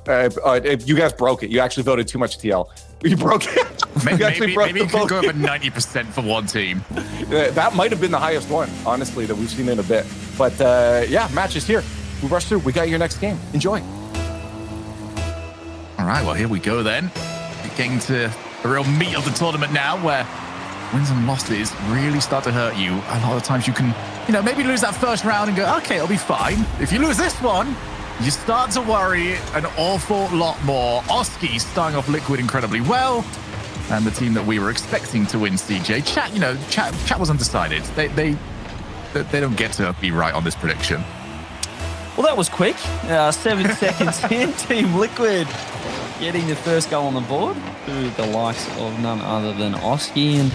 You guys broke it. You actually voted too much TL. You broke it. Maybe you could go over 90% for one team. That might have been the highest one, honestly, that we've seen in a bit. But yeah, match is here. We rush through. We got your next game. Enjoy. All right, well, here we go then. Getting to the real meat of the tournament now, where wins and losses really start to hurt you. A lot of times you can, maybe lose that first round and go, okay, it'll be fine. If you lose this one, you start to worry an awful lot more. Oski starting off Liquid incredibly well, and the team that we were expecting to win, CJ. Chat was undecided. They don't get to be right on this prediction. Well, that was quick. 7 seconds in, Team Liquid getting the first goal on the board through the likes of none other than Oski. And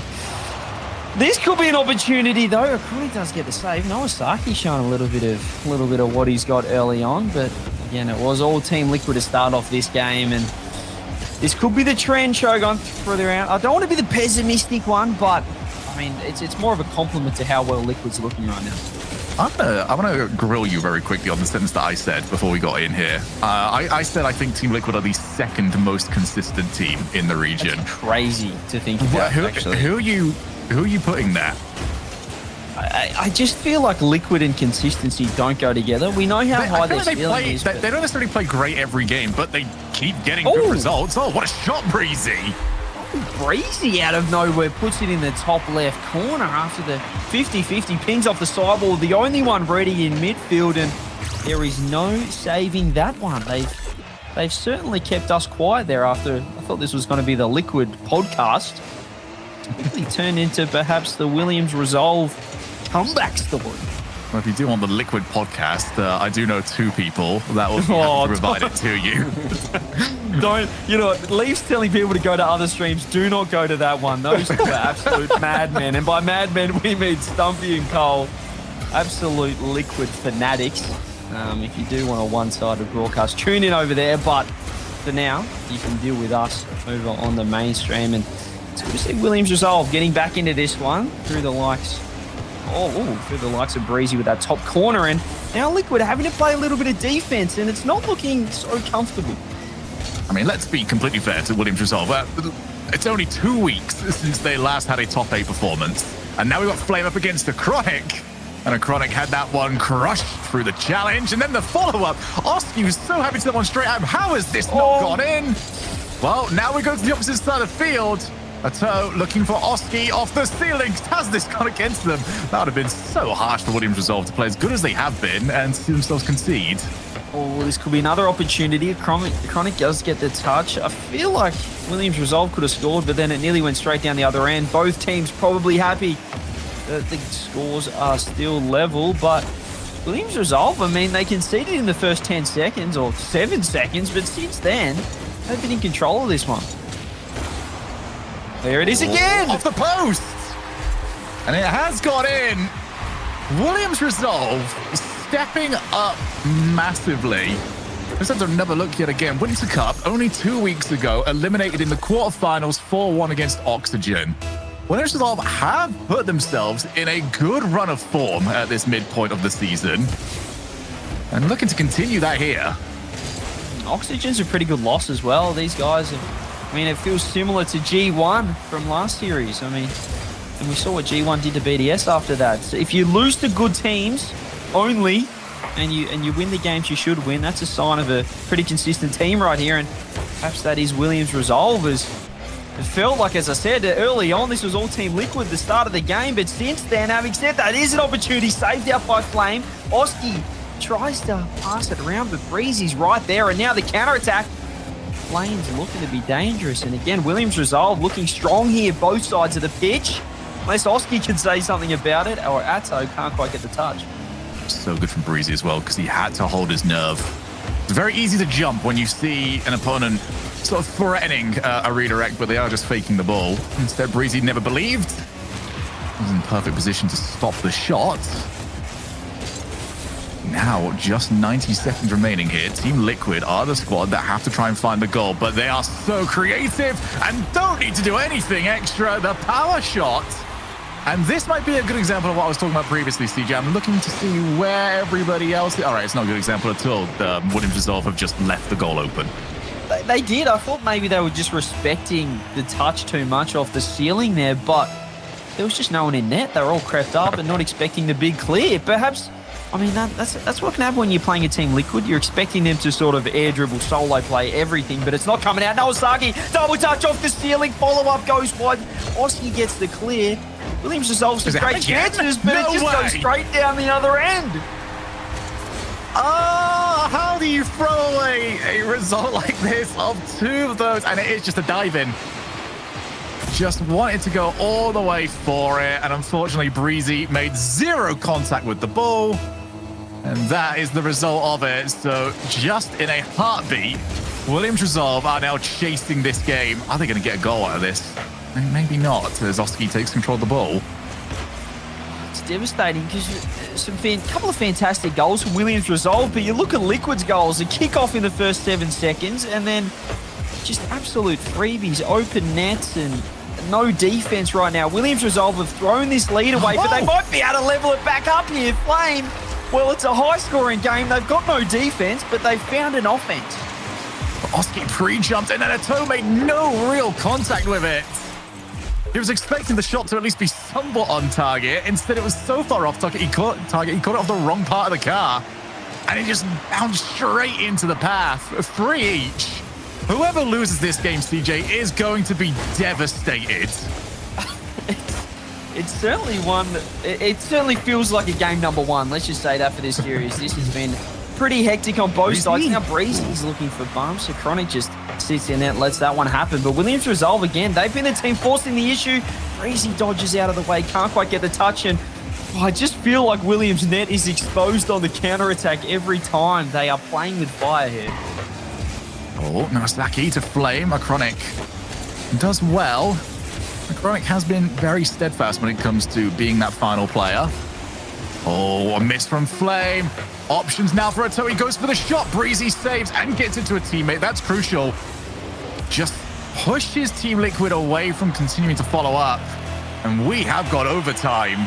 this could be an opportunity, though. Akuni does get the save. Nowasaki showing a little bit of what he's got early on, but again, it was all Team Liquid to start off this game, and this could be the trend, Shogun, further out. I don't want to be the pessimistic one, but I mean, it's more of a compliment to how well Liquid's looking right now. I want to grill you very quickly on the sentence that I said before we got in here. I said I think Team Liquid are the second most consistent team in the region. That's crazy to think about, actually. Who are you putting there? I just feel like Liquid and consistency don't go together. We know how high their ceiling is. They don't necessarily play great every game, but they keep getting good results. Oh, what a shot, Breezy! Breezy out of nowhere puts it in the top left corner after the 50-50 pings off the sideball. The only one ready in midfield, and there is no saving that one. They've certainly kept us quiet there after I thought this was going to be the Liquid podcast. Quickly turned into perhaps the Williams Resolve comeback story. Well, if you do on the Liquid podcast, I do know two people that will provide it to you. Don't, Leaf's telling people to go to other streams. Do not go to that one. Those two are absolute madmen. And by madmen, we mean Stumpy and Cole. Absolute Liquid fanatics. If you do want a one-sided broadcast, tune in over there. But for now, you can deal with us over on the mainstream. And it's good to see Williams Resolve getting back into this one through the likes of Breezy with that top corner, and now Liquid having to play a little bit of defense, and it's not looking so comfortable. I mean, let's be completely fair to Williams Resolve. It's only 2 weeks since they last had a top 8 performance, and now we've got Flame up against a Chronic, and a Chronic had that one crushed through the challenge, and then the follow-up. Oski was so happy to demonstrate how has this not gone in? Well, now we go to the opposite side of the field. A toe looking for Oski off the ceiling. Has this gone against them? That would have been so harsh for Williams Resolve to play as good as they have been and see themselves concede. Oh, this could be another opportunity. Chronic does get the touch. I feel like Williams Resolve could have scored, but then it nearly went straight down the other end. Both teams probably happy that the scores are still level, but Williams Resolve, I mean, they conceded in the first 10 seconds or 7 seconds, but since then, they've been in control of this one. There it is again! Off the post! And it has got in. Williams Resolve stepping up massively. Let's have another look yet again. Winter Cup, only 2 weeks ago, eliminated in the quarterfinals 4-1 against Oxygen. Williams Resolve have put themselves in a good run of form at this midpoint of the season. And looking to continue that here. Oxygen's a pretty good loss as well. These guys have... I mean, it feels similar to G1 from last series. I mean, and we saw what G1 did to BDS after that. So if you lose to good teams only, and you win the games you should win, that's a sign of a pretty consistent team right here. And perhaps that is Williams Resolve. It felt like, as I said early on, this was all Team Liquid at the start of the game. But since then, having said that, is an opportunity saved out by Flame. Oski tries to pass it around, but Breezy's right there. And now the counterattack. Flame's looking to be dangerous. And again, Williams Resolve looking strong here, both sides of the pitch. Unless Oski can say something about it, or Atto can't quite get the touch. So good from Breezy as well, because he had to hold his nerve. It's very easy to jump when you see an opponent sort of threatening a redirect, but they are just faking the ball. Instead, Breezy never believed. He was in perfect position to stop the shot. Now, just 90 seconds remaining here. Team Liquid are the squad that have to try and find the goal, but they are so creative and don't need to do anything extra. The power shot And this might be a good example of what I was talking about previously, CJ. I'm looking to see where everybody else is. All right, it's not a good example at all. The Williams Resolve have just left the goal open. They did. I thought maybe they were just respecting the touch too much off the ceiling there, but there was just no one in net. They were all crept up and not expecting the big clear. Perhaps, I mean, that's what can happen when you're playing a team Liquid. You're expecting them to sort of air dribble, solo play, everything, but it's not coming out. Nawasaki, double touch off the ceiling, follow-up goes wide. Oski gets the clear. Williams resolves some great chances, but it just goes straight down the other end. Oh, how do you throw away a result like this of two of those? And it is just a dive in. Just wanted to go all the way for it. And unfortunately, Breezy made zero contact with the ball. And that is the result of it. So just in a heartbeat, Williams Resolve are now chasing this game. Are they going to get a goal out of this? Maybe not, as Oski takes control of the ball. It's devastating because couple of fantastic goals from Williams Resolve, but you look at Liquid's goals, a kick-off in the first 7 seconds, and then just absolute freebies, open nets, and no defense right now. Williams Resolve have thrown this lead away, but they might be able to level it back up here. Flame, well, it's a high-scoring game. They've got no defense, but they've found an offense. Oski pre-jumped in, and Ato made no real contact with it. He was expecting the shot to at least be somewhat on target. Instead, it was so far off target, he caught it off the wrong part of the car. And it just bounced straight into the path. 3 each. Whoever loses this game, CJ, is going to be devastated. It's certainly one. It certainly feels like a game number 1. Let's just say that for this series. This has been pretty hectic on both sides. Now Breezy's looking for bumps, so Chronic just sits in there and lets that one happen. But Williams Resolve again, they've been the team forcing the issue. Breezy dodges out of the way, can't quite get the touch, and I just feel like Williams' net is exposed on the counter-attack every time. They are playing with fire here. Oh, Nawasaki to Flame. Chronic does well. Chronic has been very steadfast when it comes to being that final player. Oh, a miss from Flame. Options now for Ato. He goes for the shot. Breezy saves and gets into a teammate. That's crucial. Just pushes Team Liquid away from continuing to follow up. And we have got overtime.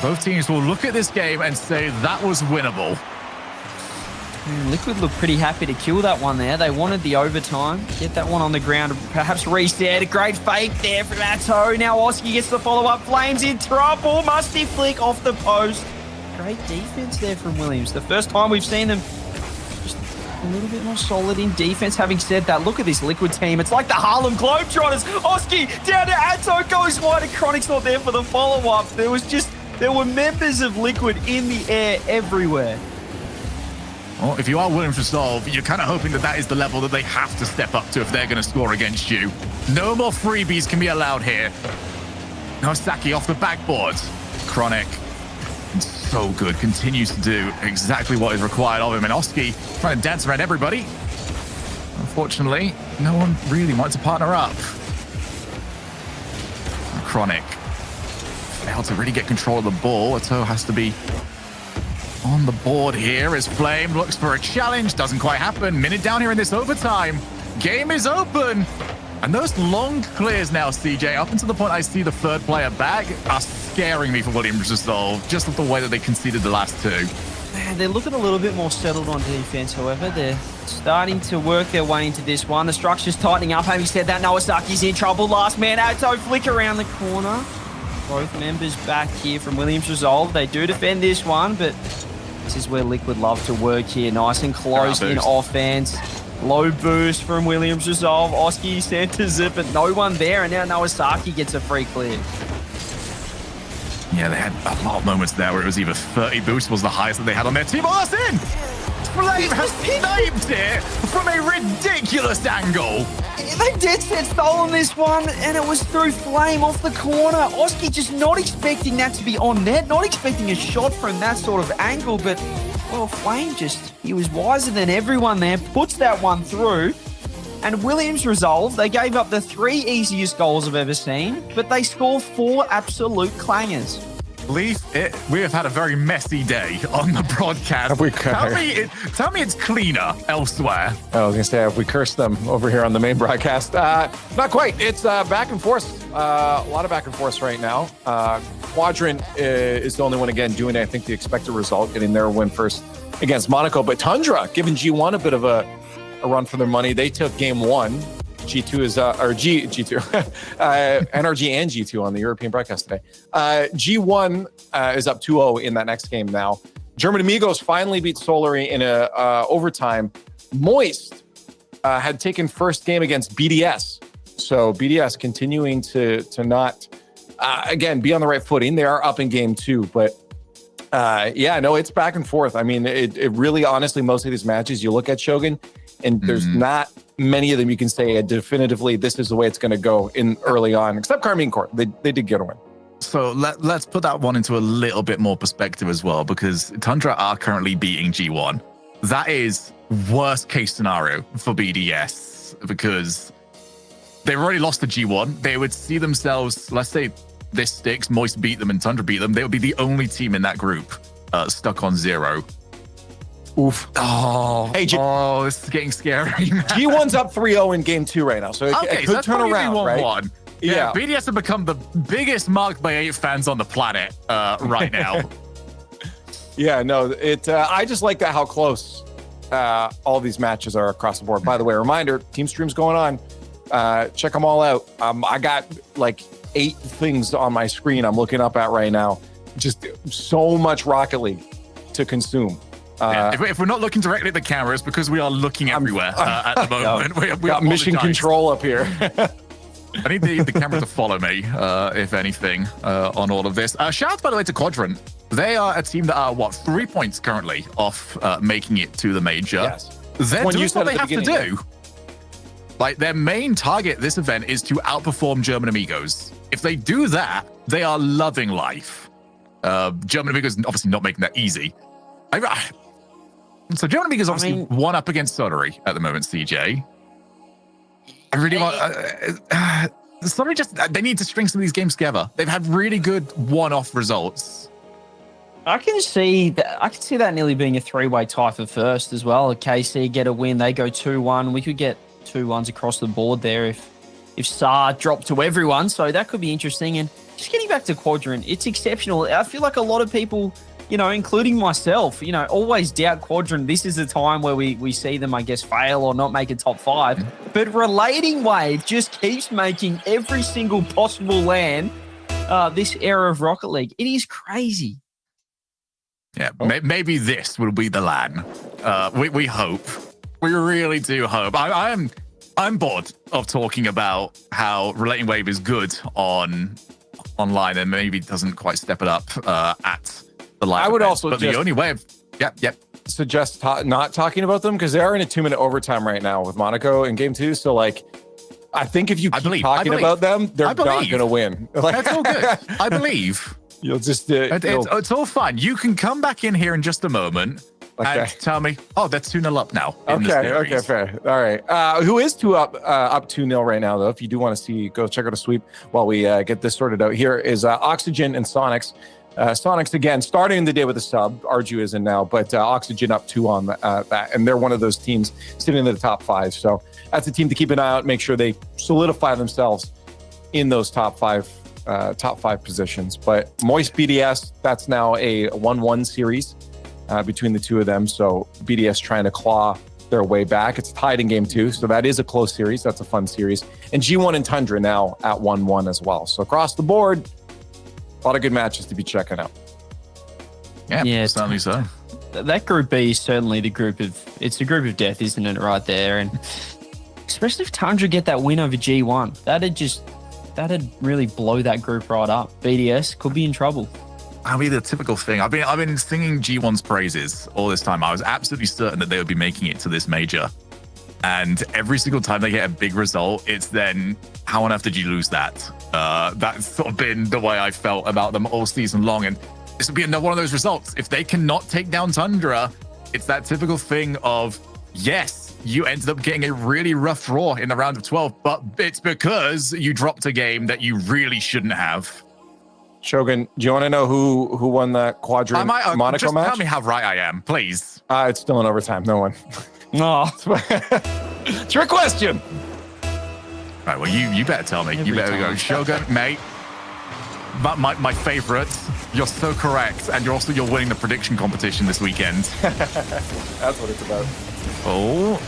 Both teams will look at this game and say that was winnable. Liquid looked pretty happy to kill that one there. They wanted the overtime. Get that one on the ground. Perhaps reset. A great fake there from Ato. Now Oski gets the follow-up. Flames in trouble. Musty flick off the post. Great defense there from Williams. The first time we've seen them just a little bit more solid in defense. Having said that, look at this Liquid team. It's like the Harlem Globetrotters. Oski down to Ato, goes wide, and Chronic's not there for the follow-up. There were members of Liquid in the air everywhere. Well, if you are Williams Resolve, you're kind of hoping that that is the level that they have to step up to if they're going to score against you. No more freebies can be allowed here. Nawasaki off the backboard. Chronic, so good, continues to do exactly what is required of him. And Oski trying to dance around everybody. Unfortunately, no one really wants to partner up. Chronic failed to really get control of the ball. Ato has to be on the board here as Flame looks for a challenge. Doesn't quite happen. Minute down here in this overtime. Game is open. And those long clears now, CJ, up until the point I see the third player back, are scaring me for Williams Resolve, just with the way that they conceded the last 2. Man, they're looking a little bit more settled on defense, however. They're starting to work their way into this one. The structure's tightening up. Having said that, Nawasaki's in trouble. Last man, Ato flick around the corner. Both members back here from Williams Resolve. They do defend this one, but this is where Liquid love to work here. Nice and close in offense. Low boost from Williams Resolve. Oski centers it, but no one there. And now Nawasaki gets a free clear. Yeah, they had a lot of moments there where it was either 30 boost was the highest that they had on their team. Oh, that's in! Flame has sniped it from a ridiculous angle. They dead set stolen this one, and it was through Flame off the corner. Oski just not expecting that to be on net, not expecting a shot from that sort of angle, but, well, Flame he was wiser than everyone there, puts that one through. And Williams Resolve, they gave up the 3 easiest goals I've ever seen, but they score 4 absolute clangers. Leaf, we have had a very messy day on the broadcast. Have we tell me it's cleaner elsewhere. I was going to say, have we cursed them over here on the main broadcast? Not quite. It's back and forth. A lot of back and forth right now. Quadrant is the only one, again, doing, I think, the expected result, getting their win first against Monaco. But Tundra giving G1 a bit of a run for their money. They took game 1. G2 is, G2, NRG and G2 on the European broadcast today. G1 is up 2-0 in that next game now. German Amigos finally beat Solary in a overtime. Moist had taken first game against BDS. So BDS continuing to not, again, be on the right footing. They are up in game 2, but it's back and forth. I mean, it really, honestly, most of these matches, you look at Shogun, and there's not many of them you can say definitively this is the way it's going to go in early on, except Carmine Court. They did get a win. So let's put that one into a little bit more perspective as well, because Tundra are currently beating G1. That is worst case scenario for BDS, because they've already lost to G1. They would see themselves, let's say this sticks, Moist beat them and Tundra beat them. They would be the only team in that group stuck on 0. Oof. Oh, hey, this is getting scary. G1's up 3-0 in game 2 right now, so it could turn around, right? Yeah, BDS have become the biggest Mark by 8 fans on the planet right now. Yeah, no, I just like that how close all these matches are across the board. By the way, reminder, team stream's going on. Check them all out. I got like 8 things on my screen I'm looking up at right now. Just so much Rocket League to consume. If we're not looking directly at the cameras, because we are looking everywhere at the moment. We got mission control up here. I need the camera to follow me, if anything, on all of this. Shout out, by the way, to Quadrant. They are a team that are, 3 points currently off making it to the major. Yes. They're doing what they have to do. Like, their main target this event is to outperform German Amigos. If they do that, they are loving life. German Amigos obviously not making that easy. So German Amigos obviously one up against Solary at the moment, CJ. I really want... Solary they need to string some of these games together. They've had really good one-off results. I can see that nearly being a 3-way tie for first as well. KC get a win, they go 2-1. We could get 2-1s across the board there if SAR dropped to everyone. So that could be interesting. And just getting back to Quadrant, it's exceptional. I feel like a lot of people, including myself, always doubt Quadrant. This is a time where we see them, I guess, fail or not make a top 5. But Relating Wave just keeps making every single possible land this era of Rocket League. It is crazy. Yeah, maybe this will be the LAN. We hope. We really do hope. I'm bored of talking about how Relating Wave is good online and maybe doesn't quite step it up at the live. I would event. also but just the only way of suggest not talking about them, because they are in a 2-minute overtime right now with Monaco in game 2. So I think if you keep talking about them, they're not going to win. That's all good. I believe. You'll just it's all fine. You can come back in here in just a moment and tell me, they're 2-0 up now. Okay, fair. All right. Who is up 2-0 right now, though? If you do want to see, go check out a sweep while we get this sorted out. Here is Oxygen and Sonics. Sonics, again, starting the day with a sub. Arju isn't now, but Oxygen up 2 on that. And they're one of those teams sitting in the top 5. So that's a team to keep an eye out, make sure they solidify themselves in those top 5 positions. But Moist BDS, that's now a 1-1 series between the two of them. So BDS trying to claw their way back. It's tied in game 2, so that is a close series. That's a fun series. And G1 and Tundra now at 1-1 as well. So across the board, a lot of good matches to be checking out. Yeah, certainly so. That Group B is certainly the group of death, isn't it, right there? And especially if Tundra get that win over G1, that'd really blow that group right up. BDS could be in trouble. I mean, the typical thing. I've been singing G1's praises all this time. I was absolutely certain that they would be making it to this major. And every single time they get a big result, it's then, how on earth did you lose that? That's sort of been the way I felt about them all season long. And this would be another one of those results. If they cannot take down Tundra, it's that typical thing of, yes, you ended up getting a really rough draw in the round of 12, but it's because you dropped a game that you really shouldn't have. Shogun, do you want to know who won that Quadrant Monaco just match? Tell me how right I am, please. It's still in overtime. No one. No. Trick question. Right, well, you better tell me. Every You better go. time. Shogun, mate. My favorite. You're so correct. And you're winning the prediction competition this weekend. That's what it's about. Oh,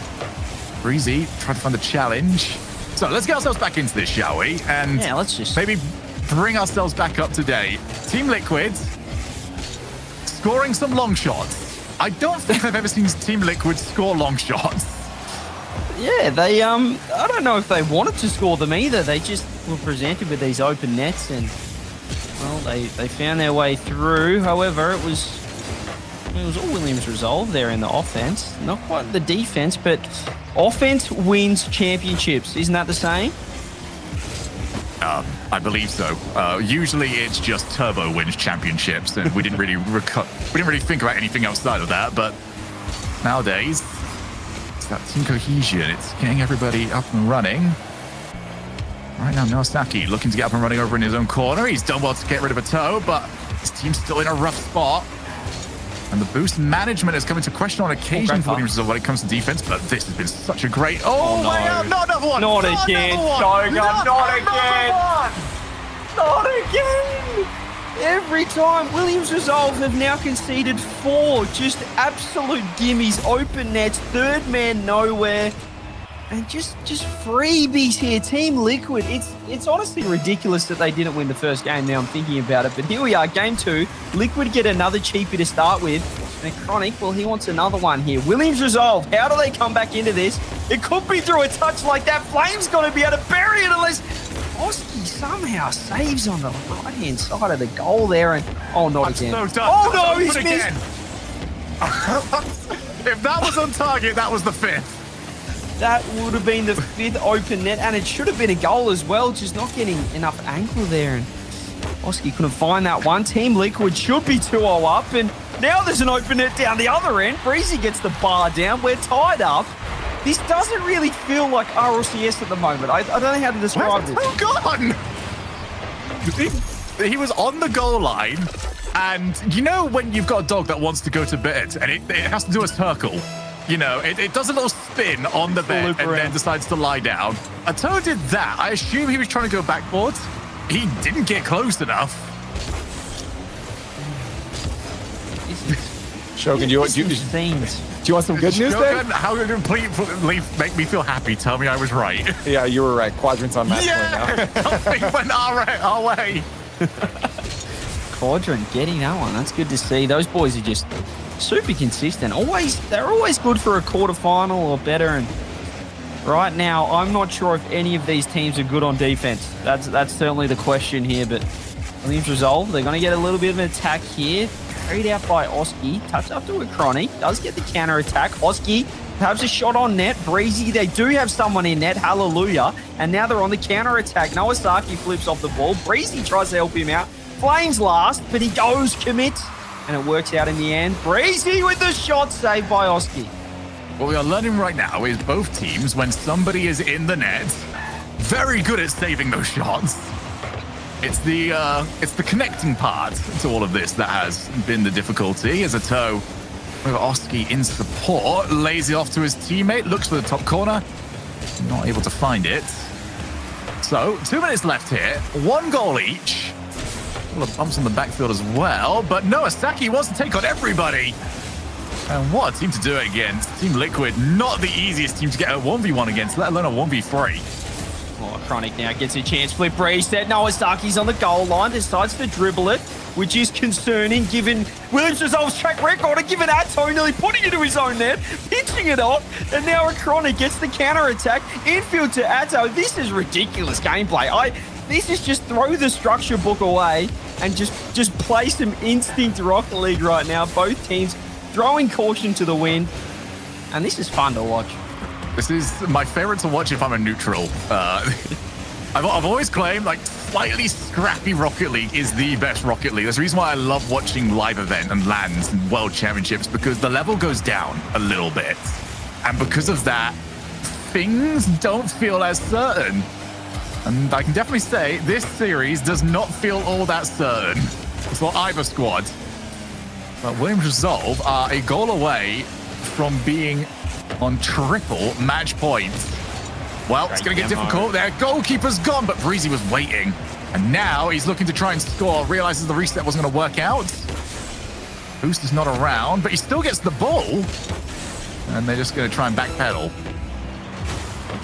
Breezy, trying to find the challenge. So let's get ourselves back into this, shall we? And Yeah, let's just... maybe bring ourselves back up to date. Team Liquid scoring some long shots. I don't think I've ever seen Team Liquid score long shots. Yeah, they, I don't know if they wanted to score them either. They just were presented with these open nets and, well, they found their way through. However, it was all Williams' resolve there in the offense. Not quite the defense, but offense wins championships. Isn't that the saying? I believe so. Usually it's just Turbo wins championships, and we didn't really think about anything outside of that. But nowadays, it's that team cohesion. It's getting everybody up and running. Right now, Nosaki looking to get up and running over in his own corner. He's done well to get rid of a toe, but his team's still in a rough spot. And the boost management has come into question on occasion for Williams when it comes to defense, but this has been such a great... Oh, no. my God, not another one! Not again, Shogun, not again! Not again! Every time, Williams Resolve have now conceded 4 just absolute gimmies, open nets, third man nowhere, and just freebies here. Team Liquid, it's honestly ridiculous that they didn't win the first game. Now I'm thinking about it, but here we are, game 2. Liquid get another cheapie to start with, and Chronic, well, he wants another one here. Williams Resolve, how do they come back into this? It could be through a touch like that. Flame's got to be able to bury it unless Oski somehow saves on the right-hand side of the goal there, and not again. So done. Oh no, he's again. missed. If that was on target, that was the 5th. That would have been the 5th open net, and it should have been a goal as well, just not getting enough angle there. And Oski couldn't find that one. Team Liquid should be 2-0 up, and now there's an open net down the other end. Breezy gets the bar down. We're tied up. This doesn't really feel like RLCS at the moment. I don't know how to describe this. Oh, gone! He was on the goal line, and you know when you've got a dog that wants to go to bed, and it has to do a circle? You know, it does a little spin on the bed and then decides to lie down. Ato did that. I assume he was trying to go backwards. He didn't get close enough. Shogun, do you want some good news there? How did it please make me feel happy? Tell me I was right. Yeah, you were right. Quadrant's on match point now. Something went our way. Quadrant getting that one. That's good to see. Those boys are just super consistent. They're always good for a quarterfinal or better. And right now, I'm not sure if any of these teams are good on defense. That's certainly the question here. But Williams Resolve, they're going to get a little bit of an attack here. Carried out by Oski. Touch up to a Chronic. Does get the counter attack. Oski perhaps a shot on net. Breezy, they do have someone in net. Hallelujah. And now they're on the counter attack. Nowasaki flips off the ball. Breezy tries to help him out. Flames last, but he goes commit. And it works out in the end. Breezy with the shot saved by Oski. What we are learning right now is both teams, when somebody is in the net, very good at saving those shots. It's the connecting part to all of this that has been the difficulty. As Ato with Oski in support, lays it off to his teammate, looks for the top corner, not able to find it. So 2 minutes left here, 1 goal each. A couple of bumps on the backfield as well, but Nowasaki wants to take on everybody. And what a team to do it against. Team Liquid, not the easiest team to get a 1v1 against, let alone a 1v3. Oh, Chronic now gets a chance. Flip reset. Nowasaki's on the goal line. Decides to dribble it, which is concerning given Williams Resolve's track record and given Atto nearly putting it to his own net, pitching it off, and now a Chronic gets the counter attack. Infield to Atto. This is ridiculous gameplay. This is just throw the structure book away and just play some instinct Rocket League right now. Both teams throwing caution to the wind, and this is fun to watch. This is my favorite to watch if I'm a neutral. I've always claimed like slightly scrappy Rocket League is the best Rocket League. That's the reason why I love watching live event and LANs and World Championships, because the level goes down a little bit. And because of that, things don't feel as certain. And I can definitely say this series does not feel all that certain for either squad. But Williams Resolve are a goal away from being on triple match points. Well, it's going to get difficult. Their goalkeeper's gone, but Breezy was waiting. And now he's looking to try and score. Realizes the reset wasn't going to work out. Boost is not around, but he still gets the ball. And they're just going to try and backpedal.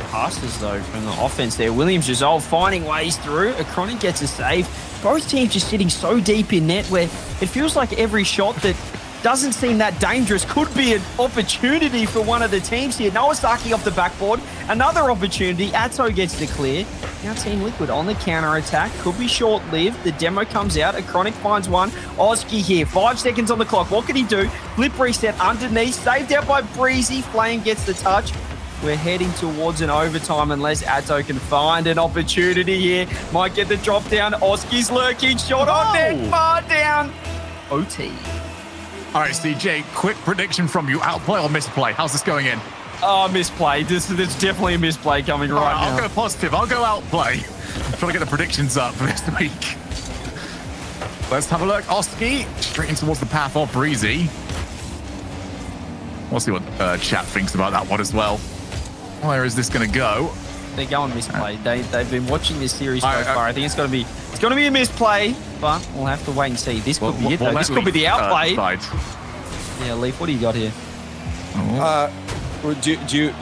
Passes, though, from the offense there. Williams Resolve finding ways through. Acronic gets a save. Both teams just sitting so deep in net where it feels like every shot that doesn't seem that dangerous could be an opportunity for one of the teams here. Nawasaki off the backboard. Another opportunity. Atto gets the clear. Now Team Liquid on the counter-attack. Could be short-lived. The demo comes out. Acronic finds one. Oski here. 5 seconds on the clock. What can he do? Flip reset underneath. Saved out by Breezy. Flame gets the touch. We're heading towards an overtime unless Atto can find an opportunity here. Might get the drop down. Oski's lurking. Shot on net. Far down. OT. All right, CJ, quick prediction from you. Outplay or misplay? How's this going in? Oh, misplay. There's definitely a misplay coming right now. I'll go positive. I'll go outplay. I'm trying to get the predictions up for this week. Let's have a look. Oski straight in towards the path of Breezy. We'll see what chat thinks about that one as well. Where is this going to go? They're going misplay. They've been watching this series so far. I think it's going to be a misplay, but we'll have to wait and see. This could be it. This could be the outplay. Yeah, Leaf, what do you got here? Do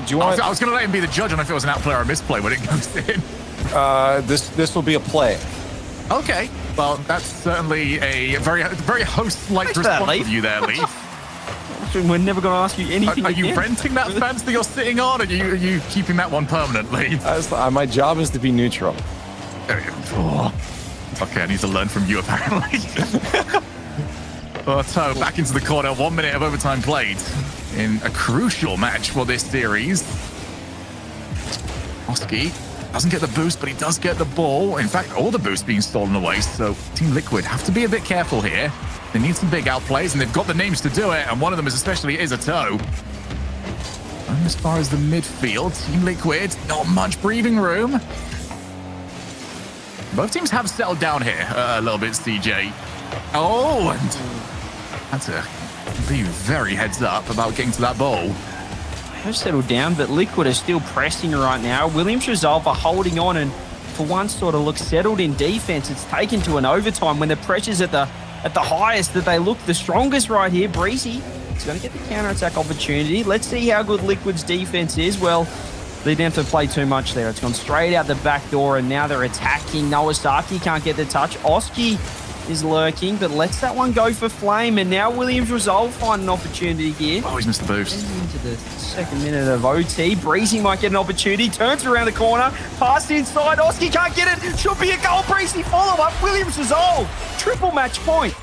you want? I was going to let him be the judge on if it was an outplay or a misplay when it goes in. This will be a play. Okay. Well, that's certainly a very host-like response from you there, Leaf. We're never going to ask you anything. Are you renting that fence that you're sitting on, or are you keeping that one permanently? My job is to be neutral. Okay, I need to learn from you, apparently. So back into the corner. 1 minute of overtime played in a crucial match for this series. Oski doesn't get the boost, but he does get the ball. In fact, all the boost being stolen away. So Team Liquid have to be a bit careful here. They need some big outplays, and they've got the names to do it. And one of them is especially Atto. And as far as the midfield, Team Liquid, not much breathing room. Both teams have settled down here a little bit, CJ. Oh, and had to be very heads up about getting to that ball. Have settled down, but Liquid are still pressing right now. Williams Resolve are holding on and for once sort of look settled in defense. It's taken to an overtime when the pressure's at the highest that they look the strongest right here. Breezy is going to get the counter-attack opportunity. Let's see how good Liquid's defense is. Well, they didn't have to play too much there. It's gone straight out the back door, and now they're attacking. Nawasaki can't get the touch. Oski is lurking, but lets that one go for Flame, and now Williams Resolve find an opportunity here. Oh, he's missed the boost. Into the second minute of OT. Breezy might get an opportunity. Turns around the corner. Pass inside. Oski can't get it. Should be a goal. Breezy follow-up. Williams Resolve. Triple match point.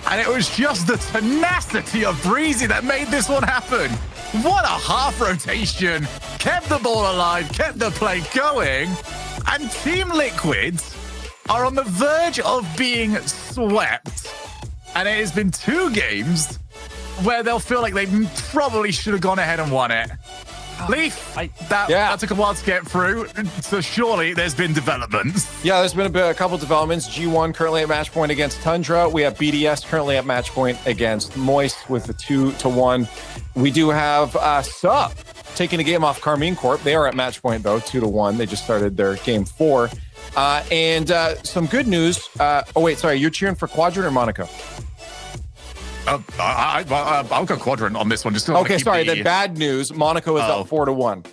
And it was just the tenacity of Breezy that made this one happen. What a half rotation. Kept the ball alive, kept the play going. And Team Liquid are on the verge of being swept. And it has been 2 games where they'll feel like they probably should have gone ahead and won it. Leaf, that took a while to get through, so surely there's been developments. Yeah, there's been a couple developments. G1 currently at match point against Tundra. We have BDS currently at match point against Moist with a 2-1. We do have Sup taking a game off Carmine Corp. They are at match point, though, 2-1. They just started their game 4. And some good news. You're cheering for Quadrant or Monaco? I'll go Quadrant on this one. Just okay, sorry. The bad news: Monaco is up 4-1.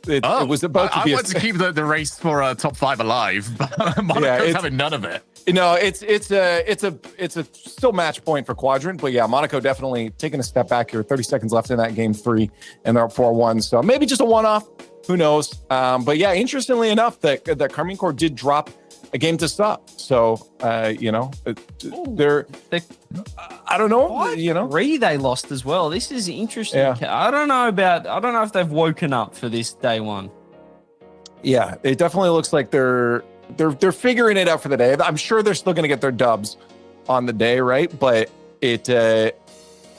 It was about to be. I want to keep the race for top 5 alive, but Monaco's having none of it. No, it's a still match point for Quadrant, but yeah, Monaco definitely taking a step back here. 30 seconds left in that game 3, and they're up 4-1. So maybe just a one-off. Who knows? But yeah, interestingly enough, that Carmine Corp did drop a game to stop. So, they're I don't know. What? 3 they lost as well. This is interesting. Yeah. I don't know if they've woken up for this day 1. Yeah, it definitely looks like they're figuring it out for the day. I'm sure they're still going to get their dubs on the day, right? But they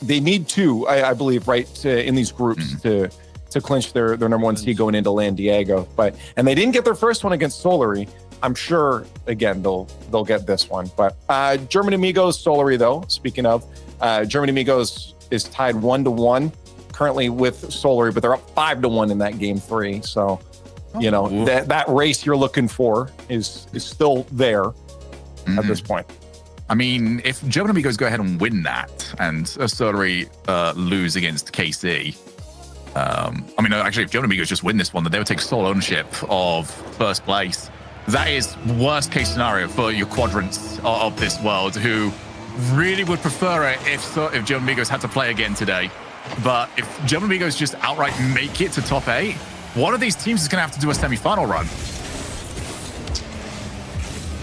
need 2, I believe, right, in these groups to clinch their number 1 seed going into San Diego. And they didn't get their first one against Solary. I'm sure, again, they'll get this one. But German Amigos, Solary, though, speaking of, German Amigos is tied 1-1 currently with Solary, but they're up 5-1 in that game 3. So You know, that race you're looking for is still there at this point. I mean, if German Amigos go ahead and win that and Sodori lose against KC, I mean, actually, if German Amigos just win this one, then they would take sole ownership of first place. That is worst case scenario for your quadrants of this world, who really would prefer it if German Amigos had to play again today. But if German Amigos just outright make it to top 8, one of these teams is going to have to do a semi-final run.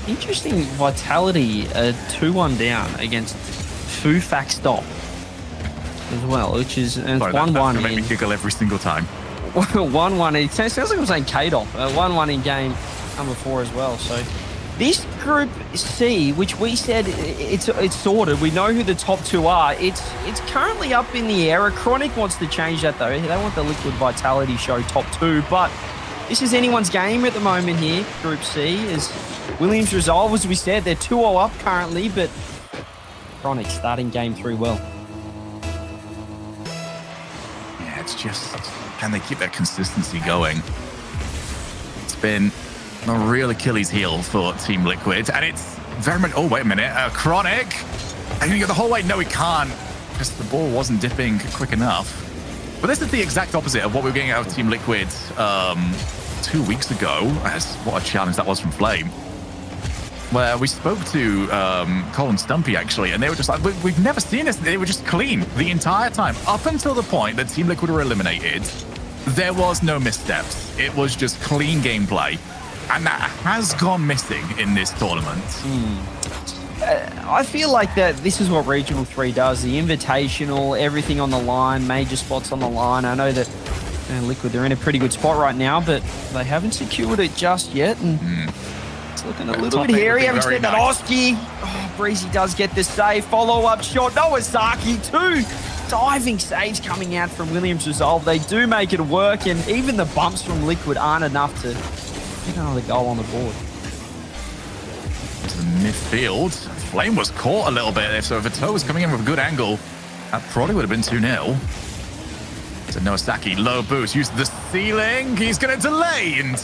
Interesting vitality, 2-1 down against Fufac Stop as well, which is 1-1. Make me giggle every single time. 1-1. It sounds like I'm saying K-Dop. 1-1 in game number 4 as well. So this Group C, which we said it's sorted, we know who the top 2 are. It's currently up in the air. Chronic wants to change that though. They want the Liquid Vitality show top 2, but this is anyone's game at the moment here. Group C is Williams Resolve, as we said. They're 2-0 up currently, but Chronic starting game 3 well. Yeah, it's just, can they keep that consistency going? It's been a real Achilles heel for Team Liquid, and it's very much, oh, wait a minute, Chronic, are you gonna go the whole way? No, he can't, because the ball wasn't dipping quick enough. But this is the exact opposite of what we were getting out of Team Liquid 2 weeks ago. What a challenge that was from Flame. Where we spoke to Colin Stumpy, actually, and they were just like, we've never seen this. They were just clean the entire time. Up until the point that Team Liquid were eliminated, there was no missteps. It was just clean gameplay. And that has gone missing in this tournament. I feel like that this is what Regional 3 does. The Invitational, everything on the line, major spots on the line. I know that Liquid, they're in a pretty good spot right now, but they haven't secured it just yet. And it's looking a little bit hairy. Having said that, Oski, Breezy does get the save. Follow-up shot. Nowasaki, 2 diving saves coming out from Williams Resolve. They do make it work, and even the bumps from Liquid aren't enough to get another goal on the board. To the midfield. Flame was caught a little bit there, so if a toe was coming in with a good angle, that probably would have been 2-0. So Nowasaki, low boost, used the ceiling. He's going to delay, and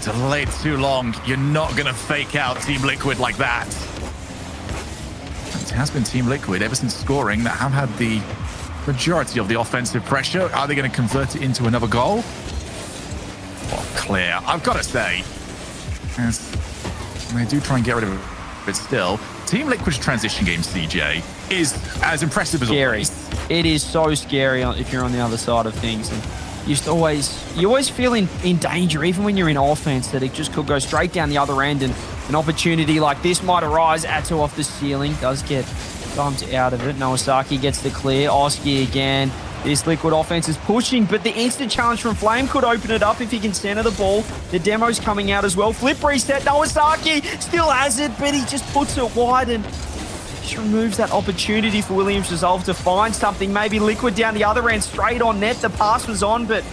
delayed too long. You're not going to fake out Team Liquid like that. It has been Team Liquid ever since scoring that have had the majority of the offensive pressure. Are they going to convert it into another goal? Oh, clear. I've got to say, they do try and get rid of it, but still, Team Liquid's transition game, CJ, is as impressive as always. It is so scary if you're on the other side of things. And you always feel in danger, even when you're in offense, that it just could go straight down the other end, and an opportunity like this might arise. Atto off the ceiling, does get bumped out of it. Nowasaki gets the clear. Oski again. This Liquid offense is pushing, but the instant challenge from Flame could open it up if he can center the ball. The demo's coming out as well. Flip reset. Nowasaki still has it, but he just puts it wide and just removes that opportunity for Williams Resolve to find something. Maybe Liquid down the other end, straight on net. The pass was on, but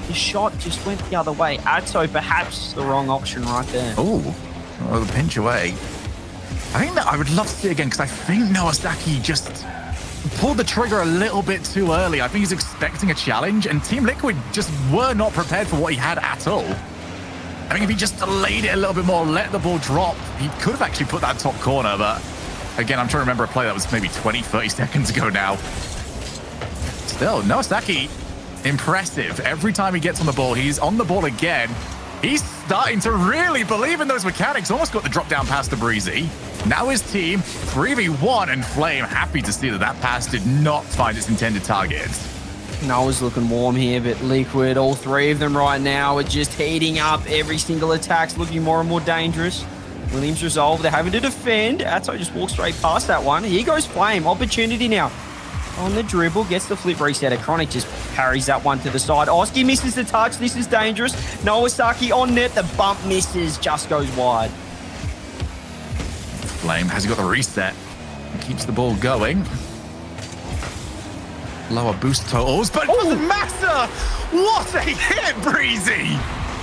the shot just went the other way. Atto, perhaps the wrong option right there. Oh, the pinch away. I think that I would love to see it again, because I think Nowasaki just pulled the trigger a little bit too early. I think he's expecting a challenge, and Team Liquid just were not prepared for what he had at all. I think if he just delayed it a little bit more, let the ball drop, he could have actually put that top corner, but again, I'm trying to remember a play that was maybe 20, 30 seconds ago now. Still, Nowasaki, impressive. Every time he gets on the ball, he's on the ball again. He's starting to really believe in those mechanics. Almost got the drop down pass to Breezy. Now his team 3v1, and Flame happy to see that that pass did not find its intended target. Noah's looking warm here, but Liquid, all 3 of them right now are just heating up. Every single attack's looking more and more dangerous. Williams Resolve, they're having to defend. Atto just walked straight past that one. Here goes Flame, opportunity now. On the dribble, gets the flip reset. Chronic just parries that one to the side. Oski misses the touch. This is dangerous. Nowasaki on net. The bump misses, just goes wide. Flame, has he got the reset? He keeps the ball going. Lower boost totals, but it doesn't matter. What a hit, Breezy.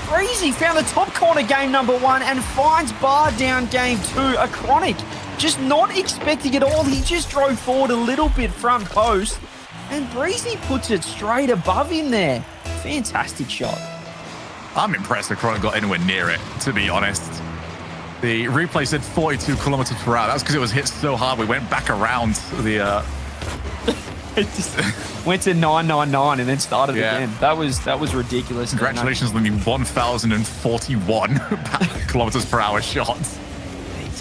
Breezy found the top corner game number 1 and finds bar down game 2. A Chronic just not expecting it all. He just drove forward a little bit front post, and Breezy puts it straight above him there. Fantastic shot. I'm impressed that Chronic got anywhere near it, to be honest. The replay said 42 kilometers per hour. That's because it was hit so hard we went back around the... It just went to 999 and then started again. That was ridiculous. Congratulations on the 1,041 kilometers per hour shot.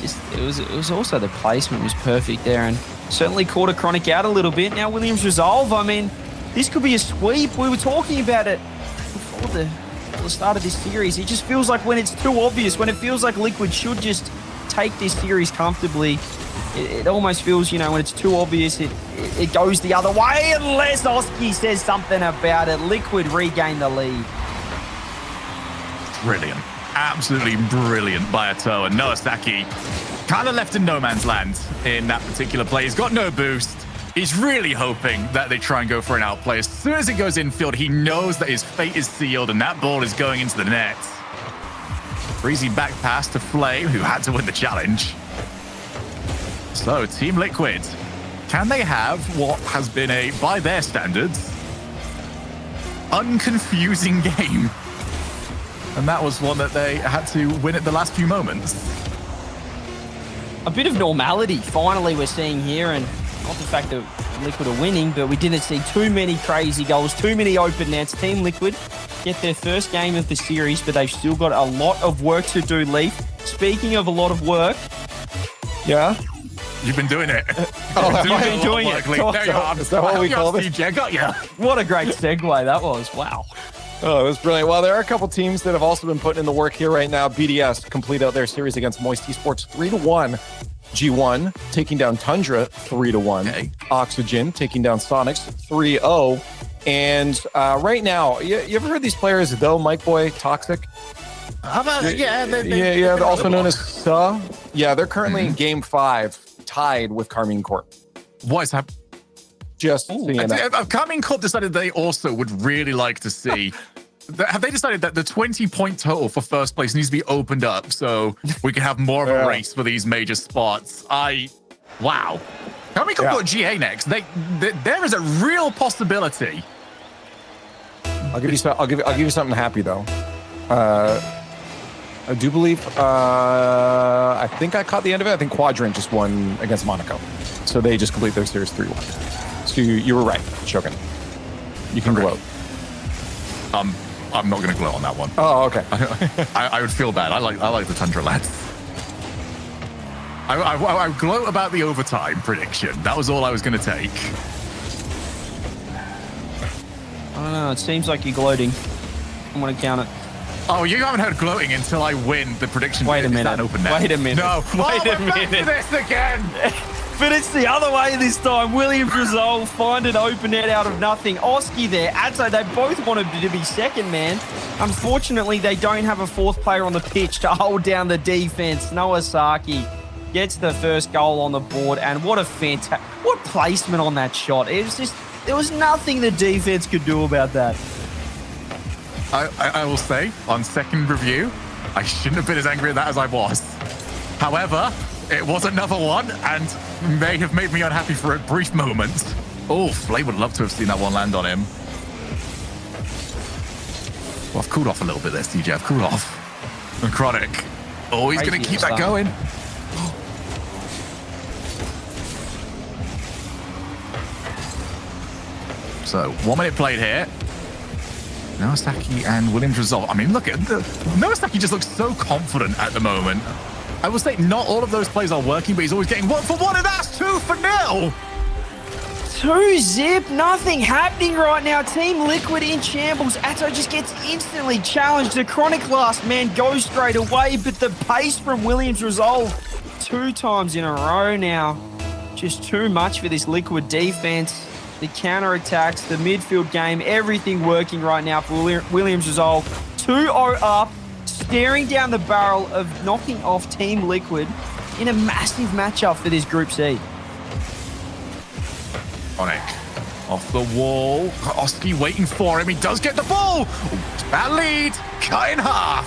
It was also the placement was perfect there and certainly caught a Chronic out a little bit. Now Williams Resolve, I mean, this could be a sweep. We were talking about it before the start of this series. It just feels like when it's too obvious, when it feels like Liquid should just take this series comfortably, it almost feels, when it's too obvious, it goes the other way unless Oski says something about it. Liquid regain the lead. Brilliant. Absolutely brilliant by Ato. And Noah Saki kind of left in no man's land in that particular play. He's got no boost. He's really hoping that they try and go for an outplay. As soon as it goes infield, he knows that his fate is sealed and that ball is going into the net. Breezy back pass to Flame, who had to win the challenge. So, Team Liquid, can they have what has been a, by their standards, unconfusing game? And that was one that they had to win at the last few moments. A bit of normality, finally, we're seeing here, and not the fact that Liquid are winning, but we didn't see too many crazy goals, too many open nets. Team Liquid get their first game of the series, but they've still got a lot of work to do, Leaf. Speaking of a lot of work. Yeah? You've been doing it. You've been doing it. There you are. Is that what we call it? CJ, got you. What a great segue that was. Wow. Oh, it was brilliant. Well, there are a couple teams that have also been putting in the work here right now. BDS complete out their series against Moist Esports 3-1. G1 taking down Tundra 3-1. Okay. Oxygen taking down Sonics 3-0. And right now, you ever heard these players, though, Mike Boy, Toxic? They're also known as SA. Yeah, they're currently in Game 5, tied with Carmine Corp. What is happening? Just seeing that. Carmine Corp decided they also would really like to see. Have they decided that the 20-point total for first place needs to be opened up so we can have more of a race for these major spots? Wow. Carmine Corp got GA next. There is a real possibility. I'll give you something happy though. I do believe. I think I caught the end of it. I think Quadrant just won against Monaco, so they just complete their series 3-1. So you were right, Shogun. You can gloat. I'm not going to gloat on that one. Oh, okay. I would feel bad. I like the Tundra lads. I gloat about the overtime prediction. That was all I was going to take. I don't know. It seems like you're gloating. I'm going to count it. Oh, you haven't heard gloating until I win the prediction. Wait a minute. Open net. Wait a minute. No. Wait a minute. Back to this again. But it's the other way this time. Williams Resolve find an open net out of nothing. Oski there. Adzo, they both wanted to be second man. Unfortunately, they don't have a fourth player on the pitch to hold down the defense. Noah Saki gets the first goal on the board. And what placement on that shot. It was just, there was nothing the defense could do about that. I will say, on second review, I shouldn't have been as angry at that as I was. However, it was another one and may have made me unhappy for a brief moment. Oh, Flay would love to have seen that one land on him. Well, I've cooled off a little bit there, CJ. I've cooled off. And Chronic. Oh, he's going to keep that going. So, 1 minute played here. Noah and Williams Resolve. I mean, look at Noah just looks so confident at the moment. I will say not all of those plays are working, but he's always getting 1 for 1, and that's 2 for 0. 2-zip, nothing happening right now. Team Liquid in shambles. Atto just gets instantly challenged. The Chronic last man goes straight away, but the pace from Williams Resolve 2 times in a row now. Just too much for this Liquid defense. The counter-attacks, the midfield game, everything working right now for Williams Resolve. 2-0 up, staring down the barrel of knocking off Team Liquid in a massive matchup for this Group C. Chronic off the wall. Oski waiting for him. He does get the ball. That lead cut in half.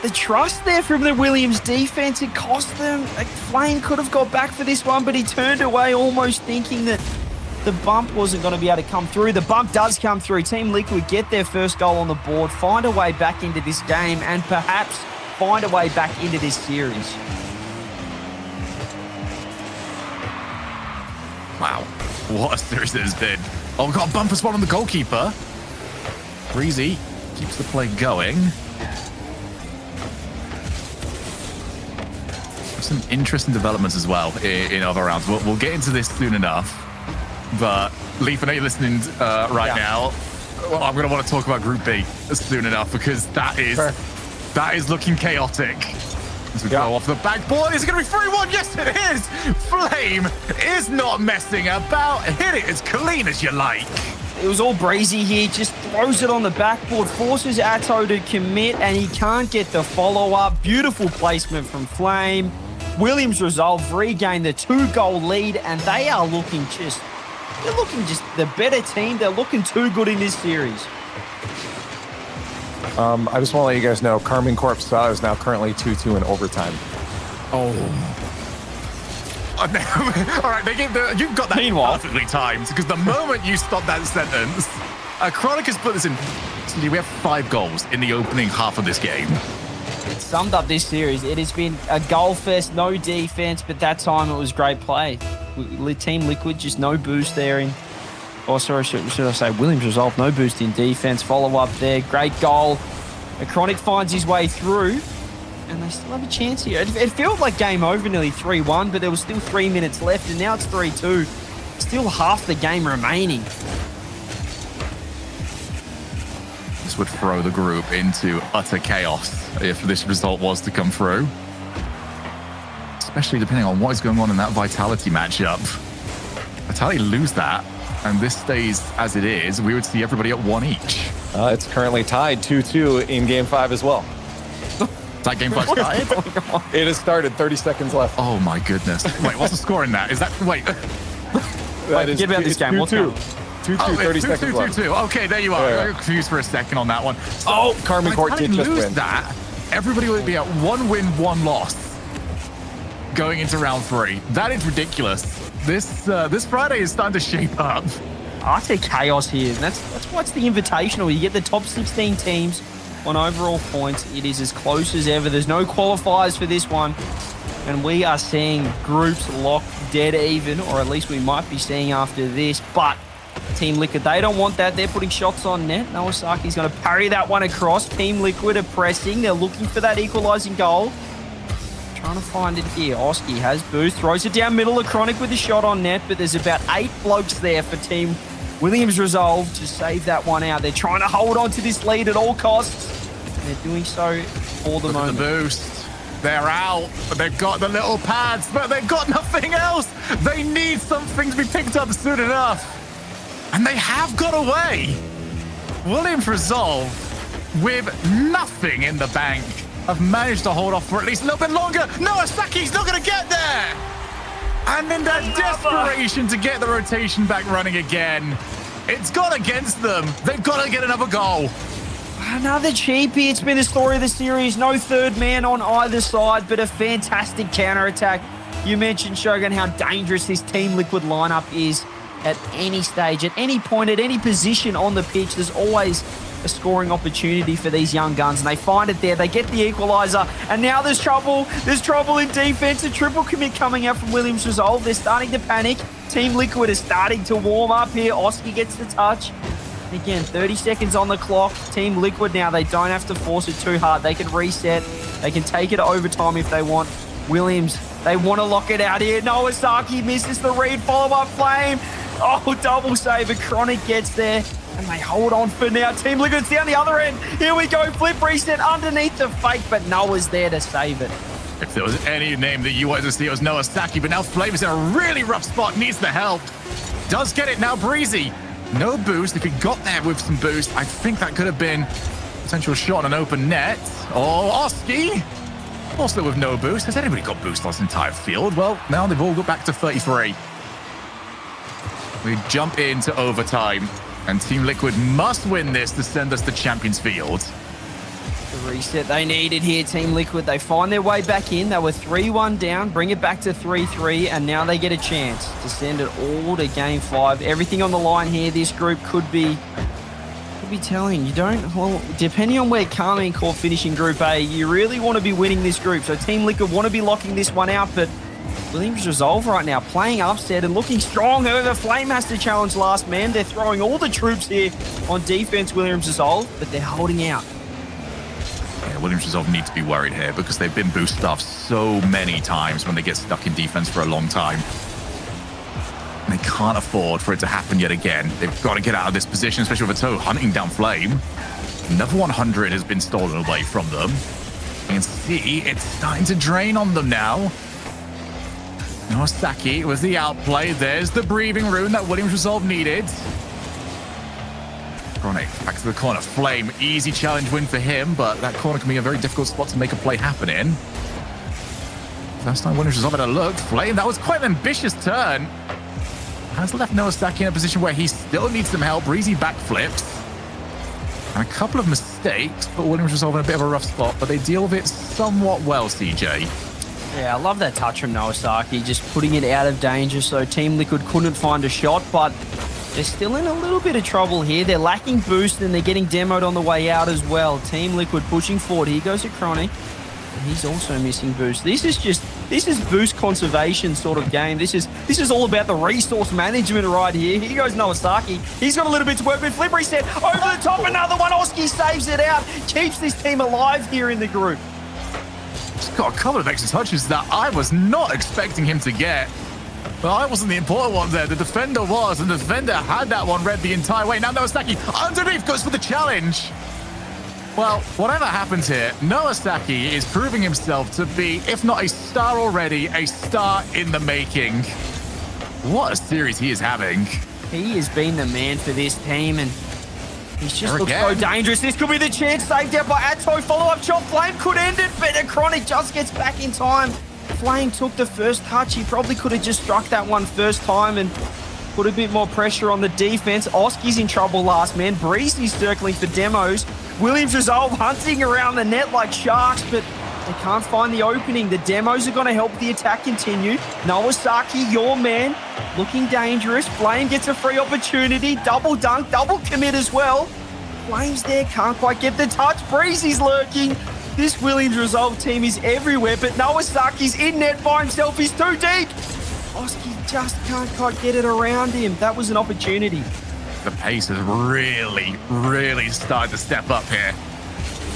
The trust there from the Williams defense, it cost them. Flame could have got back for this one, but he turned away almost thinking that the bump wasn't going to be able to come through. The bump does come through. Team Liquid get their first goal on the board, find a way back into this game, and perhaps find a way back into this series. Wow, what a series it has been. Oh, we've got a bumper spot on the goalkeeper. Breezy keeps the play going. Some interesting developments as well in other rounds. We'll get into this soon enough. But Leaf, I know you're listening right now. Well, I'm going to want to talk about Group B soon enough because that is looking chaotic. As we go off the backboard, is it going to be 3-1? Yes, it is. Flame is not messing about. Hit it as clean as you like. It was all Breezy here, just throws it on the backboard, forces Atto to commit, and he can't get the follow-up. Beautiful placement from Flame. Williams Resolve regain the 2-goal lead, and they are looking just the better team. They're looking too good in this series. I just want to let you guys know, Carmine Corp is now currently 2-2 in overtime. Oh, no. All right, you've got that perfectly timed, because the moment you stop that sentence, Chronic has put this in. We have 5 goals in the opening half of this game. It summed up this series. It has been a goal fest, no defense, but that time it was great play. Team Liquid, just no boost there in. Oh, sorry, should I say Williams Resolve, no boost in defense. Follow up there, great goal. Chronic finds his way through, and they still have a chance here. It felt like game over, nearly 3-1, but there was still 3 minutes left, and now it's 3-2. Still half the game remaining. This would throw the group into utter chaos if this result was to come through. Especially depending on what is going on in that Vitality matchup. Vitality lose that, and this stays as it is. We would see everybody at 1 each. It's currently tied 2-2 in Game 5 as well. Is that Game 5 started? It has started, 30 seconds left. Oh my goodness. Wait, what's the score in that? Is that, wait. Forget about this game. What's 2-2, 30 seconds left. 2-2. Okay, there you are. I got confused for a second on that one. So, Carmine Court did just win. That, everybody would be at 1 win, 1 loss going into round 3. That is ridiculous. This Friday is starting to shape up. I say chaos here. And that's why it's the Invitational. You get the top 16 teams on overall points. It is as close as ever. There's no qualifiers for this one. And we are seeing groups locked dead even, or at least we might be seeing after this. But Team Liquid, they don't want that. They're putting shots on net. Nawasaki's going to parry that one across. Team Liquid are pressing. They're looking for that equalizing goal. Trying to find it here. Oski has boost, throws it down middle. Chronic with a shot on net, but there's about 8 blokes there for Team Williams Resolve to save that one out. They're trying to hold on to this lead at all costs. They're doing so for the moment. The boost. They're out. They've got the little pads, but they've got nothing else. They need something to be picked up soon enough. And they have got away. Williams Resolve, with nothing in the bank, have managed to hold off for at least a little bit longer. No, Asaki's not going to get there. And in their desperation to get the rotation back running again, it's gone against them. They've got to get another goal. Another cheapie. It's been the story of the series. No third man on either side, but a fantastic counter-attack. You mentioned, Shogun, how dangerous this Team Liquid lineup is at any stage, at any point, at any position on the pitch. There's always a scoring opportunity for these young guns, and they find it there. They get the equalizer, and now there's trouble. There's trouble in defense. A triple commit coming out from Williams Resolve. They're starting to panic. Team Liquid is starting to warm up here. Oski gets the touch. And again, 30 seconds on the clock. Team Liquid now, they don't have to force it too hard. They can reset. They can take it to overtime if they want. Williams, they want to lock it out here. Nagasaki misses the read. Follow-up Flame. Oh, double save. A Chronic gets there. And they hold on for now. Team Liquid's down the other end. Here we go. Flip reset underneath the fake, but Noah's there to save it. If there was any name that you wanted to see, it was Nagasaki, but now Flame is in a really rough spot, needs the help. Does get it now, Breezy. No boost. If he got there with some boost, I think that could have been a potential shot on an open net. Oh, Oski. Also with no boost. Has anybody got boost on this entire field? Well, now they've all got back to 33. We jump into overtime. And Team Liquid must win this to send us to Champions Field. The reset they needed here, Team Liquid. They find their way back in. They were 3-1 down, bring it back to 3-3, and now they get a chance to send it all to Game 5. Everything on the line here. This group could be telling. You don't, well, depending on where Carmine Corp finish in Group A, you really want to be winning this group. So Team Liquid want to be locking this one out, but Williams Resolve right now playing upset and looking strong. However, Flame has to challenge last man. They're throwing all the troops here on defense, Williams Resolve, but they're holding out. Yeah, Williams Resolve need to be worried here because they've been boosted off so many times when they get stuck in defense for a long time. And they can't afford for it to happen yet again. They've got to get out of this position, especially with a toe hunting down Flame. Another 100 has been stolen away from them. You can see it's starting to drain on them now. Saki with the outplay. There's the breathing rune that Williams Resolve needed. Chronic back to the corner. Flame, easy challenge win for him, but that corner can be a very difficult spot to make a play happen in. First time Williams Resolve had a look. Flame, that was quite an ambitious turn. Has left Saki in a position where he still needs some help. Breezy backflips. And a couple of mistakes, but Williams Resolve in a bit of a rough spot, but they deal with it somewhat well, CJ. Yeah, I love that touch from Saki, just putting it out of danger so Team Liquid couldn't find a shot, but they're still in a little bit of trouble here. They're lacking boost and they're getting demoed on the way out as well. Team Liquid pushing forward. Here goes a Chronic. And he's also missing boost. This is boost conservation sort of game. This is all about the resource management right here. Here goes Saki. He's got a little bit to work with. Flip reset over the top. Another one. Oski saves it out. Keeps this team alive here in the group. He's got a couple of extra touches that I was not expecting him to get. But I wasn't the important one there. The defender was, and the defender had that one read the entire way. Now Saki underneath goes for the challenge. Well, whatever happens here, Saki is proving himself to be, if not a star already, a star in the making. What a series he is having. He has been the man for this team, and he's just looked so dangerous. This could be the chance. Saved out by Atto. Follow-up shot. Flame could end it, but a Chronic just gets back in time. Flame took the first touch. He probably could have just struck that one first time and put a bit more pressure on the defense. Oski's in trouble last man. Breezy's circling for demos. Williams Resolve hunting around the net like sharks, but they can't find the opening. The demos are going to help the attack continue. Saki, your man, looking dangerous. Flame gets a free opportunity. Double dunk, double commit as well. Flame's there, can't quite get the touch. Breezy's lurking. This Williams Resolve team is everywhere, but Saki's in net by himself. He's too deep. Oski just can't quite get it around him. That was an opportunity. The pace has really started to step up here.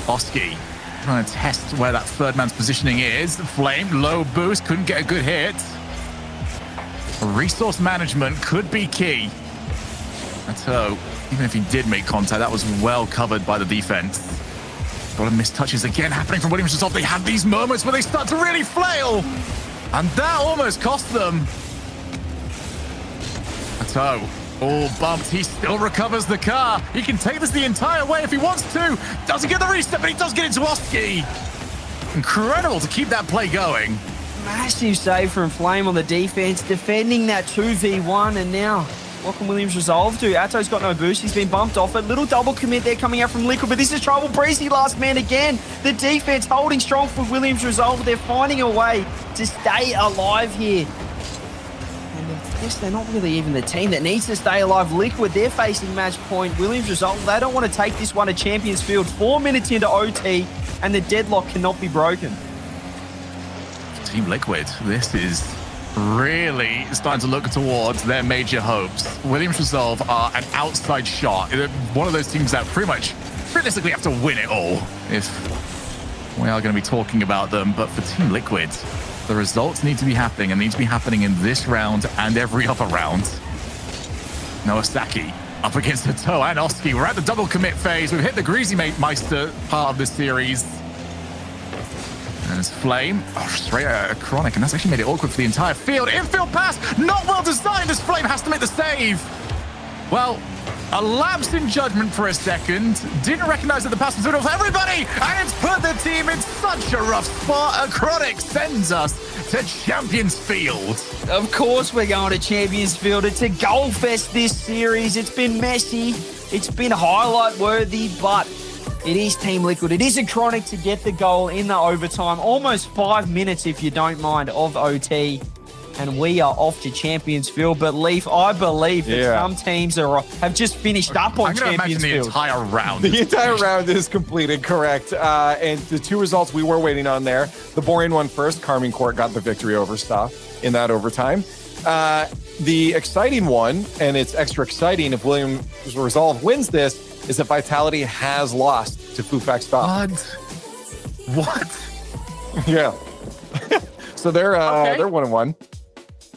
Oski trying to test where that third man's positioning is. Flame, low boost, couldn't get a good hit. Resource management could be key. So, even if he did make contact, that was well covered by the defense. A lot of missed touches again happening from Williams Resolve. They have these moments where they start to really flail. And that almost cost them. So, all bumped. He still recovers the car. He can take this the entire way if he wants to. Doesn't get the reset, but he does get into Oski. Incredible to keep that play going. Massive save from Flame on the defense, defending that 2v1, and now what can Williams Resolve do? Atto's got no boost. He's been bumped off it. Little double commit there coming out from Liquid, but this is trouble. Breezy last man again. The defense holding strong for Williams Resolve. They're finding a way to stay alive here. And I guess they're not really even the team that needs to stay alive. Liquid, they're facing match point. Williams Resolve, they don't want to take this one to Champions Field. 4 minutes into OT, and the deadlock cannot be broken. Team Liquid, this is really starting to look towards their major hopes. Williams Resolve are an outside shot. They're one of those teams that pretty much realistically have to win it all if we are going to be talking about them. But for Team Liquid, the results need to be happening and need to be happening in this round and every other round. Saki up against the toe and Oski. We're at the double commit phase. We've hit the Greasy Meister part of this series. There's Flame. Straight out of Chronic, and that's actually made it awkward for the entire field. Infield pass, not well designed as Flame has to make the save. Well, a lapse in judgment for a second. Didn't recognize that the pass was good for everybody, and it's put the team in such a rough spot. A Chronic sends us to Champions Field. Of course we're going to Champions Field. It's a goal fest this series. It's been messy. It's been highlight worthy, but It is Team Liquid. It is a Chronic to get the goal in the overtime. Almost 5 minutes, if you don't mind, of OT. And we are off to Champions Field. But Leaf, I believe that some teams have just finished up on Champions Field. The entire round. The entire round is completed, correct. And the two results we were waiting on there. The boring one first, Carmine Court got the victory over Stuff in that overtime. The exciting one, and it's extra exciting if Williams Resolve wins this, is that Vitality has lost to Fufax Stuff. What? Yeah. So they're 1-1.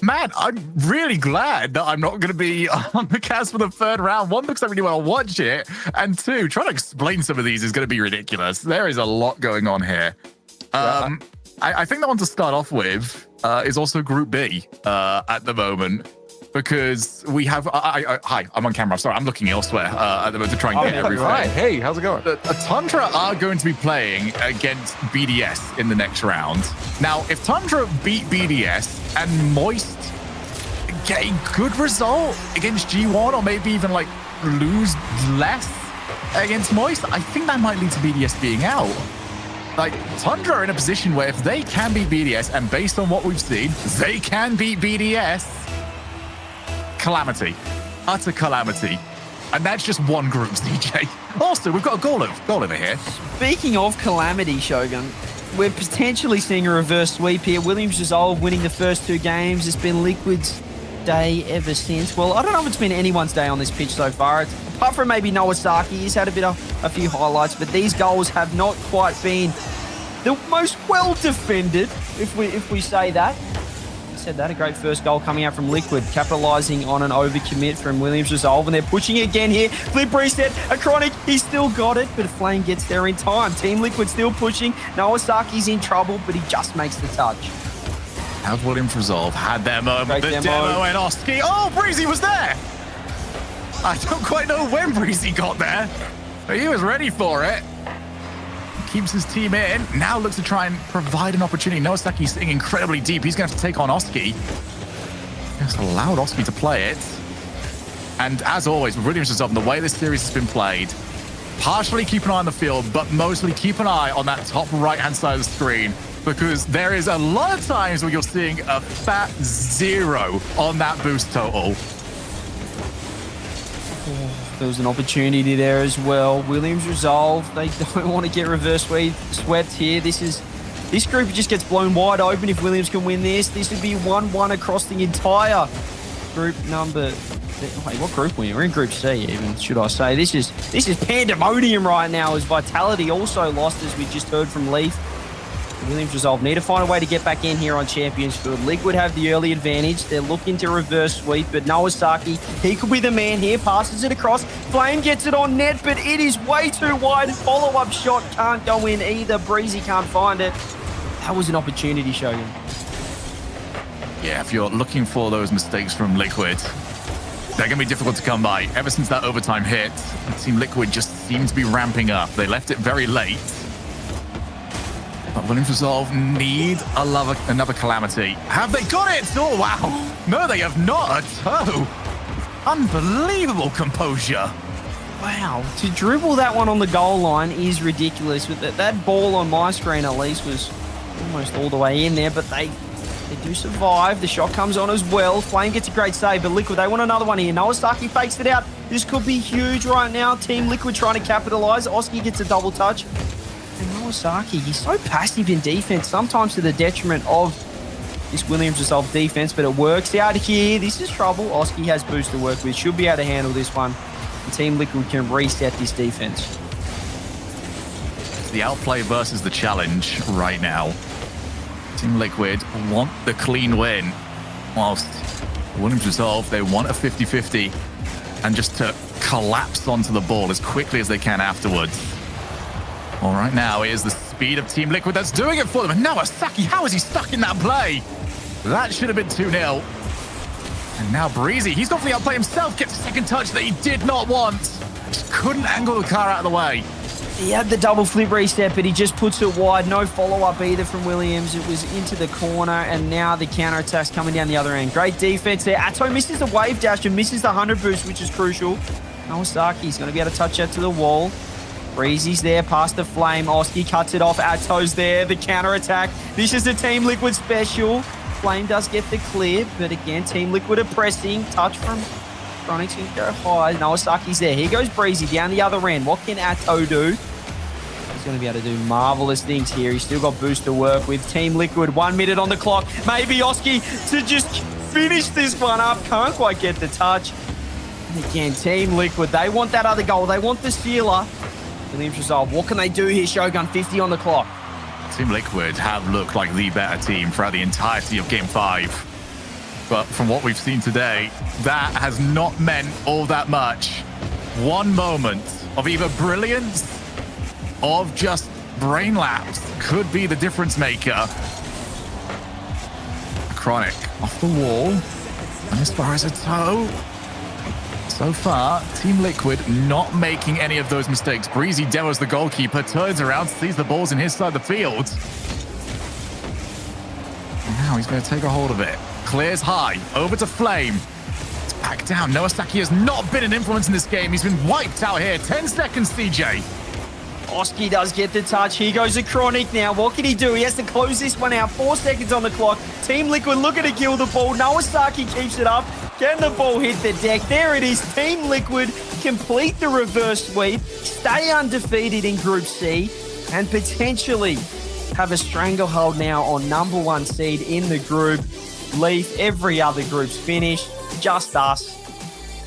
Man, I'm really glad that I'm not going to be on the cast for the third round. One, because I really want to watch it. And two, trying to explain some of these is going to be ridiculous. There is a lot going on here. I think the one to start off with is also Group B at the moment. Because we have... hi, I'm on camera. Sorry, I'm looking elsewhere at the moment to try and get everything. Right. Hey, how's it going? Tundra are going to be playing against BDS in the next round. Now, if Tundra beat BDS and Moist get a good result against G1, or maybe even like lose less against Moist, I think that might lead to BDS being out. Like, Tundra are in a position where if they can beat BDS, and based on what we've seen, they can beat BDS, calamity. Utter calamity. And that's just one group, DJ. Also, we've got a goal over here. Speaking of calamity, Shogun, we're potentially seeing a reverse sweep here. Williams Resolve winning the first 2 games. It's been Liquid's day ever since. Well, I don't know if it's been anyone's day on this pitch so far. Apart from maybe Nowasaki, he's had a few highlights, but these goals have not quite been the most well defended, if we say that. Said that, a great first goal coming out from Liquid, capitalizing on an overcommit from Williams Resolve, and they're pushing again here. Flip reset, a Chronic, he's still got it, but Flame gets there in time. Team Liquid still pushing. Nawasaki's in trouble, but he just makes the touch. How's Williams Resolve had their moment? Great the demo and Oski. Oh, Breezy was there. I don't quite know when Breezy got there, but he was ready for it. Keeps his team in. Now looks to try and provide an opportunity. Nowasaki's sitting incredibly deep. He's going to have to take on Oski. Just allowed Oski to play it. And as always, with Williams Resolve, the way this series has been played, partially keep an eye on the field, but mostly keep an eye on that top right-hand side of the screen, because there is a lot of times where you're seeing a fat 0 on that boost total. There was an opportunity there as well. Williams Resolve, they don't want to get reverse swept here. This group just gets blown wide open if Williams can win this. This would be 1-1 across the entire group number. Wait, what group are we in? We're in Group C even, should I say. This is pandemonium right now, as Vitality also lost, as we just heard from Leaf. Williams Resolve need to find a way to get back in here on Champions Field. Liquid have the early advantage. They're looking to reverse sweep, but Nowasaki, he could be the man here. Passes it across. Flame gets it on net, but it is way too wide. Follow-up shot can't go in either. Breezy can't find it. That was an opportunity, Shogun. Yeah, if you're looking for those mistakes from Liquid, they're going to be difficult to come by. Ever since that overtime hit, Team Liquid just seems to be ramping up. They left it very late. But Williams Resolve need another calamity. Have they got it? Oh, wow. No, they have not. Oh, unbelievable composure. Wow. To dribble that one on the goal line is ridiculous. But that ball on my screen, at least, was almost all the way in there. But they do survive. The shot comes on as well. Flame gets a great save, but Liquid, they want another one here. Nowasaki fakes it out. This could be huge right now. Team Liquid trying to capitalize. Oski gets a double touch. And Nowasaki, he's so passive in defense, sometimes to the detriment of this Williams Resolve defense, but it works out here. This is trouble. Oski has boost to work with. Should be able to handle this one. And Team Liquid can reset this defense. The outplay versus the challenge right now. Team Liquid want the clean win, whilst Williams Resolve, they want a 50-50 and just to collapse onto the ball as quickly as they can afterwards. All right, now it is the speed of Team Liquid that's doing it for them. And Nowasaki, how is he stuck in that play? That should have been 2-0. And now Breezy, he's gone for the outplay himself, gets a second touch that he did not want. Just couldn't angle the car out of the way. He had the double flip reset, but he just puts it wide. No follow-up either from Williams. It was into the corner, and now the counter-attack's coming down the other end. Great defense there. Atto misses the wave dash and misses the 100 boost, which is crucial. Nawasaki's going to be able to touch that to the wall. Breezy's there past the flame. Oski cuts it off. Atto's there. The counter attack. This is a Team Liquid special. Flame does get the clear, but again, Team Liquid are pressing. Touch from Chronic's going to go high. Nawasaki's there. Here goes Breezy down the other end. What can Atto do? He's going to be able to do marvelous things here. He's still got boost to work with. Team Liquid, 1 minute on the clock. Maybe Oski to just finish this one up. Can't quite get the touch. And again, Team Liquid, they want that other goal. They want the sealer. Williams resolve. What can they do here? Shogun, 50 on the clock. Team Liquid have looked like the better team throughout the entirety of Game 5. But from what we've seen today, that has not meant all that much. One moment of either brilliance or of just brain lapse could be the difference maker. Chronic off the wall. And as far as a toe, so far, Team Liquid not making any of those mistakes. Breezy demos the goalkeeper, turns around, sees the balls in his side of the field. And now he's going to take a hold of it. Clears high, over to Flame. It's back down. Naosaki has not been an influence in this game. He's been wiped out here. 10 seconds, CJ. Oski does get the touch. Here goes the Chronic now. What can he do? He has to close this one out. 4 seconds on the clock. Team Liquid looking to kill the ball. Nawasaki keeps it up. Can the ball hit the deck? There it is. Team Liquid complete the reverse sweep, stay undefeated in Group C, and potentially have a stranglehold now on #1 seed in the group. Leaf, every other group's finished. Just us.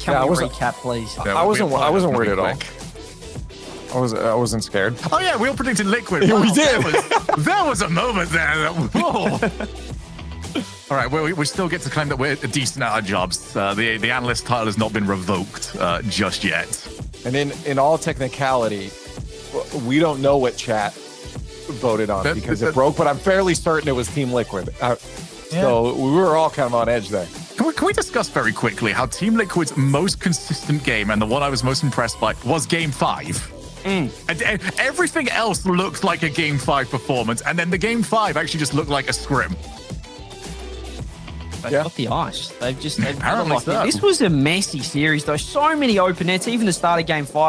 Can we recap, please? I wasn't worried at all. I wasn't scared. Oh yeah, we all predicted Liquid. Yeah, we did. There was a moment there. Whoa. All right, we still get to claim that we're decent at our jobs. The analyst title has not been revoked just yet. And in all technicality, we don't know what chat voted on because it broke, but I'm fairly certain it was Team Liquid. So we were all kind of on edge there. Can we discuss very quickly how Team Liquid's most consistent game and the one I was most impressed by was Game 5? And everything else looked like a Game 5 performance, and then the Game 5 actually just looked like a scrim. They've got the ice. They've Apparently so. This was a messy series, though. So many open nets. Even the start of Game 5.